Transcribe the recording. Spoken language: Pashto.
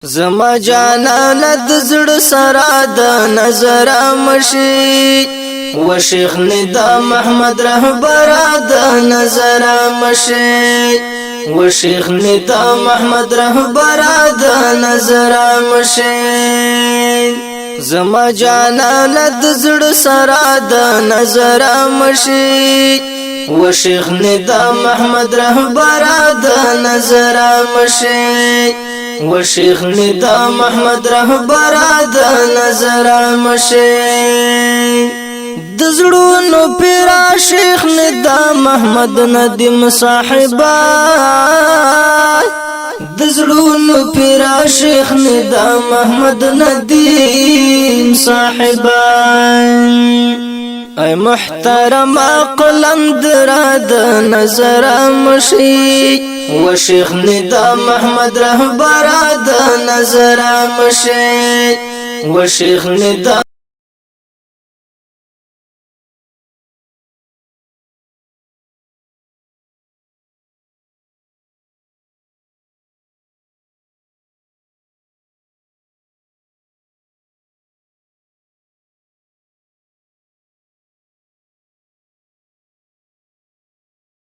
زما جانان د زړه سره د نظر مشي و شیخ ندا محمد رهبر د نظر مشي و شیخ ندا محمد رهبر د نظر مشي زما جانان د زړه سره د نظر مشي و شیخ ندا محمد رهبر د نظر مشي و شیخ ندا محمد رهبر د نظر مشي د زړونو پیرا شیخ ندا محمد ندیم صاحبا د زړونو پیرا شیخ ندا محمد ندیم صاحبا اے محترم قلند را د نظر مشي و شیخ ندا محمد رهبر د نظر مشي و شیخ ندا